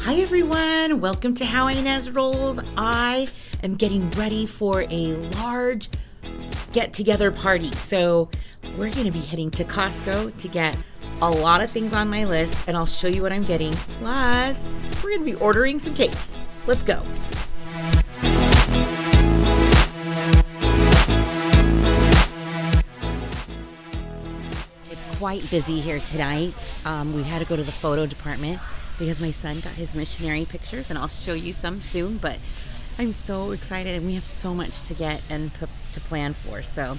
Hi everyone, welcome to How Ines Rolls. I am getting ready for a large get-together party. So we're gonna be heading to Costco to get a lot of things on my list, and I'll show you what I'm getting. Plus, we're gonna be ordering some cakes. Let's go. It's quite busy here tonight. We had to go to the photo department because my son got his missionary pictures, and I'll show you some soon, but I'm so excited and we have so much to get and to plan for, so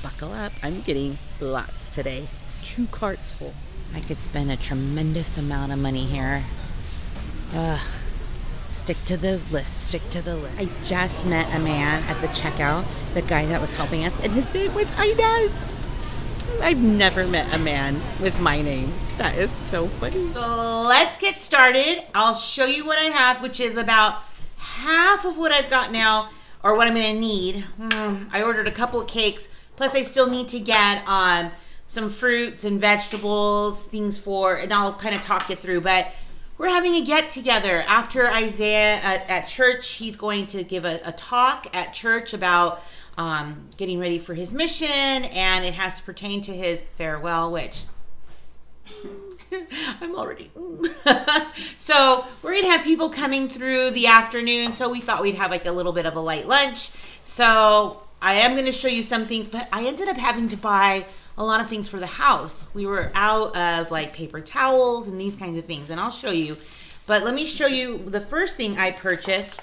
buckle up. I'm getting lots today. 2 carts full. I could spend a tremendous amount of money here. Stick to the list, stick to the list. I just met a man at the checkout, the guy that was helping us, and his name was Ines. I've never met a man with my name. That is so funny. So let's get started. I'll show you what I have, which is about half of what I've got now, or what I'm gonna need. I ordered a couple of cakes, plus I still need to get some fruits and vegetables, things for, and I'll kind of talk you through, but we're having a get together after Isaiah at church. He's going to give a talk at church about getting ready for his mission, and it has to pertain to his farewell, which I'm already so we're gonna have people coming through the afternoon, so we thought we'd have like a little bit of a light lunch. So I am going to show you some things, but I ended up having to buy a lot of things for the house. We were out of like paper towels and these kinds of things, and I'll show you. But let me show you the first thing I purchased.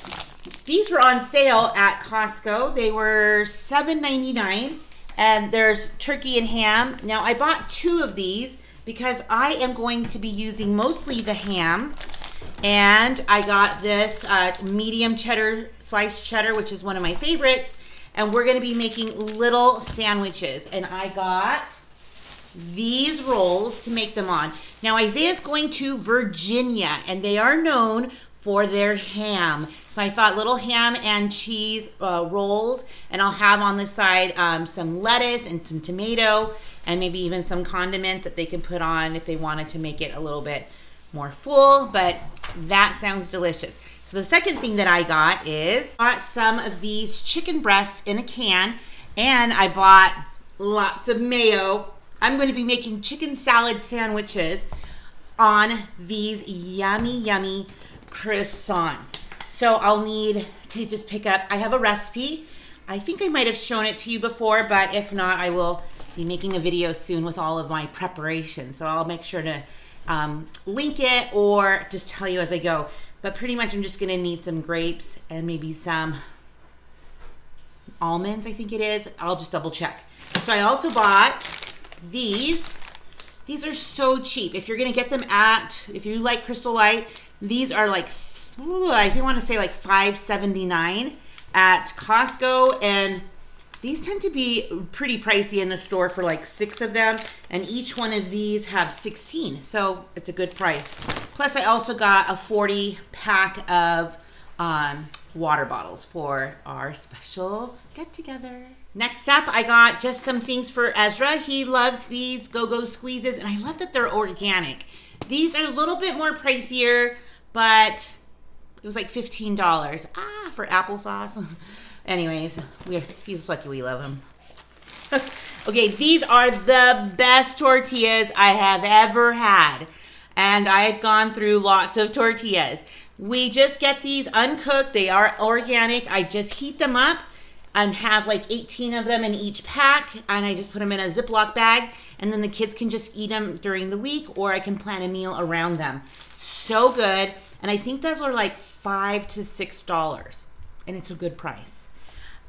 These were on sale at Costco. They were $7.99, and there's turkey and ham. Now I bought 2 of these because I am going to be using mostly the ham, and I got this medium cheddar, sliced cheddar, which is one of my favorites, and we're gonna be making little sandwiches, and I got these rolls to make them on. Now Isaiah's going to Virginia, and they are known for their ham. So I thought little ham and cheese rolls, and I'll have on the side some lettuce and some tomato, and maybe even some condiments that they can put on if they wanted to make it a little bit more full, but that sounds delicious. So the second thing that I got is some of these chicken breasts in a can, and I bought lots of mayo. I'm going to be making chicken salad sandwiches on these yummy, yummy croissants. So I'll need to just pick up, I have a recipe. I think I might have shown it to you before, but if not, I will be making a video soon with all of my preparations. So I'll make sure to link it or just tell you as I go. But pretty much I'm just gonna need some grapes and maybe some almonds, I think it is. I'll just double check. So I also bought these. These are so cheap. If you're gonna get them if you like Crystal Light, these are like, if you wanna say like $5.79 at Costco, and these tend to be pretty pricey in the store for like 6 of them, and each one of these have 16, so it's a good price. Plus I also got a 40 pack of water bottles for our special get-together. Next up, I got just some things for Ezra. He loves these Go-Go Squeezes, and I love that they're organic. These are a little bit more pricier, but it was like $15 for applesauce. Anyways, he's lucky we love him. Okay, these are the best tortillas I have ever had, and I've gone through lots of tortillas. We just get these uncooked. They are organic. I just heat them up and have like 18 of them in each pack, and I just put them in a Ziploc bag, and then the kids can just eat them during the week, or I can plan a meal around them. So good, and I think those are like $5 to $6, and it's a good price.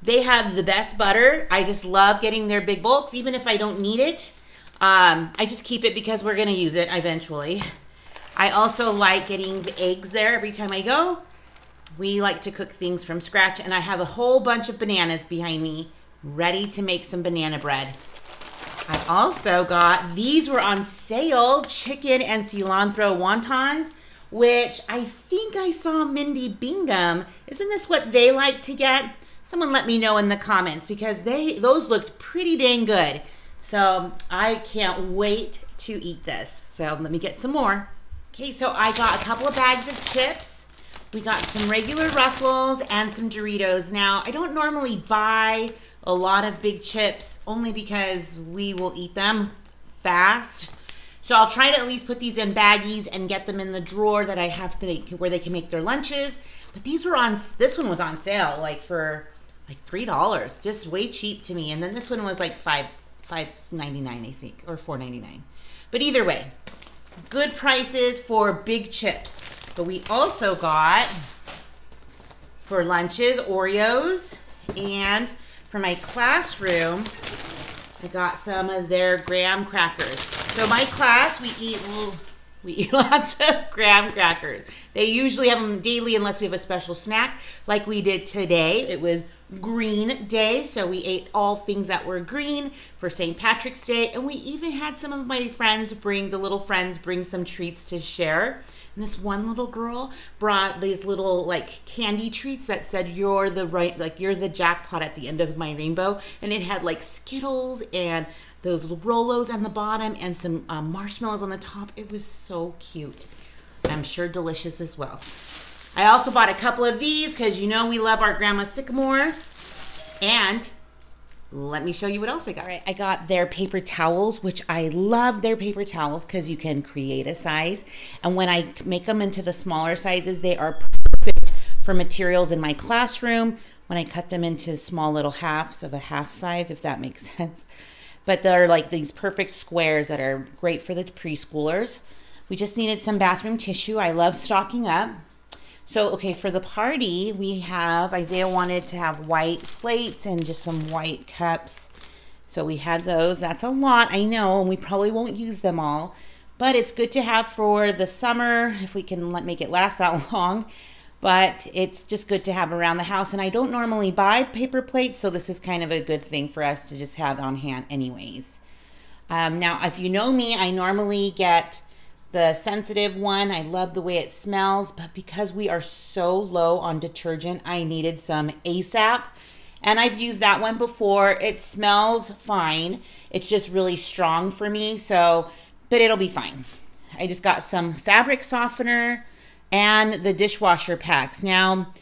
They have the best butter. I just love getting their big bulks, even if I don't need it. I just keep it because we're gonna use it eventually. I also like getting the eggs there every time I go. We like to cook things from scratch, and I have a whole bunch of bananas behind me, ready to make some banana bread. I also got, these were on sale, chicken and cilantro wontons, which I think I saw Mindy Bingham. Isn't this what they like to get? Someone let me know in the comments, because those looked pretty dang good. So I can't wait to eat this. So let me get some more. Okay, so I got a couple of bags of chips. We got some regular Ruffles and some Doritos. Now, I don't normally buy a lot of big chips only because we will eat them fast. So I'll try to at least put these in baggies and get them in the drawer that I have to where they can make their lunches. But these were on, this one was on sale like for like $3, just way cheap to me. And then this one was like $5.99 I think, or $4.99. But either way, good prices for big chips. But we also got for lunches Oreos, and for my classroom I got some of their graham crackers. So my class, we eat lots of graham crackers. They usually have them daily unless we have a special snack like we did today. It was Green Day, so we ate all things that were green for St. Patrick's Day, and we even had some of my friends bring, the little friends bring some treats to share. And this one little girl brought these little like candy treats that said you're the jackpot at the end of my rainbow, and it had like Skittles and those Rolos on the bottom and some marshmallows on the top. It was so cute. I'm sure delicious as well. I also bought a couple of these because you know we love our Grandma Sycamore. And let me show you what else I got. All right, I got their paper towels, which I love their paper towels because you can create a size. And when I make them into the smaller sizes, they are perfect for materials in my classroom when I cut them into small little halves of a half size, if that makes sense. But they're like these perfect squares that are great for the preschoolers. We just needed some bathroom tissue. I love stocking up. So, okay, for the party, we have, Isaiah wanted to have white plates and just some white cups. So we had those. That's a lot, I know, and we probably won't use them all. But it's good to have for the summer, if we can make it last that long. But it's just good to have around the house. And I don't normally buy paper plates, so this is kind of a good thing for us to just have on hand anyways. Now, if you know me, I normally get the sensitive one. I love the way it smells, but because we are so low on detergent, I needed some ASAP. And I've used that one before. It smells fine. It's just really strong for me, so, but it'll be fine. I just got some fabric softener and the dishwasher packs. Now,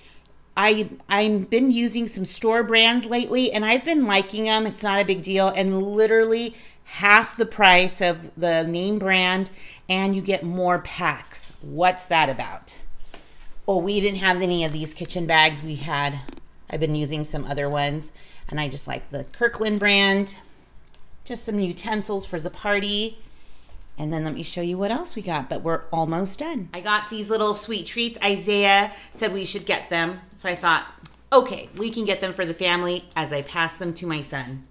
I've been using some store brands lately, and I've been liking them. It's not a big deal, and literally half the price of the name brand, and you get more packs. What's that about? Oh, we didn't have any of these kitchen bags. I've been using some other ones, and I just like the Kirkland brand. Just some utensils for the party. And then let me show you what else we got, but we're almost done. I got these little sweet treats. Isaiah said we should get them. So I thought, okay, we can get them for the family as I pass them to my son.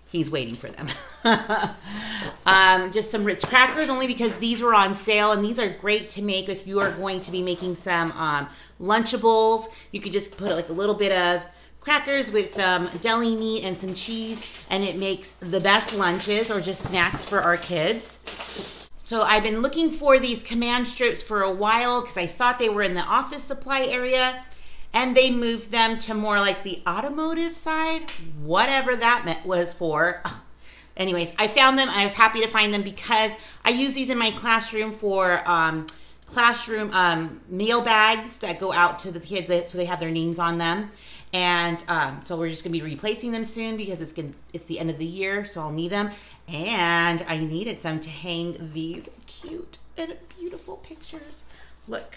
He's waiting for them. Just some Ritz crackers, only because these were on sale, and these are great to make if you are going to be making some Lunchables. You could just put like a little bit of crackers with some deli meat and some cheese, and it makes the best lunches or just snacks for our kids. So I've been looking for these command strips for a while because I thought they were in the office supply area, and they moved them to more like the automotive side, whatever that was for. Anyways, I found them. I was happy to find them because I use these in my classroom for classroom meal bags that go out to the kids so they have their names on them. And so we're just gonna be replacing them soon because it's the end of the year, so I'll need them. And I needed some to hang these cute and beautiful pictures. Look.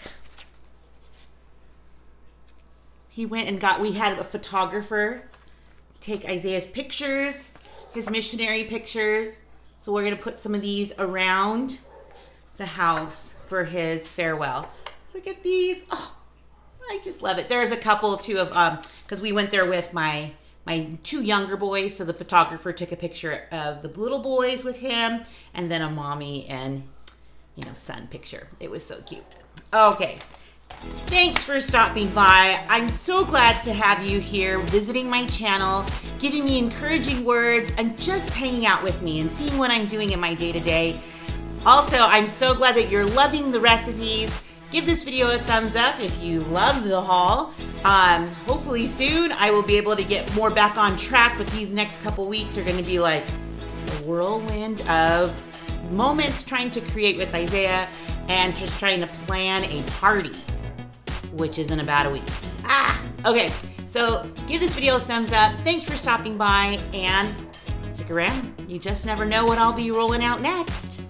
We had a photographer take Isaiah's pictures, his missionary pictures. So we're gonna put some of these around the house for his farewell. Look at these. Oh, I just love it. There's a couple too of, because we went there with my two younger boys. So the photographer took a picture of the little boys with him, and then a mommy and, son picture. It was so cute. Okay. Thanks for stopping by. I'm so glad to have you here visiting my channel, giving me encouraging words, and just hanging out with me and seeing what I'm doing in my day-to-day. Also, I'm so glad that you're loving the recipes. Give this video a thumbs up if you love the haul. Hopefully soon I will be able to get more back on track, but these next couple weeks are going to be like a whirlwind of moments trying to create with Isaiah. and just trying to plan a party, which is in about a week. Okay, so give this video a thumbs up. Thanks for stopping by, and stick around. You just never know what I'll be rolling out next.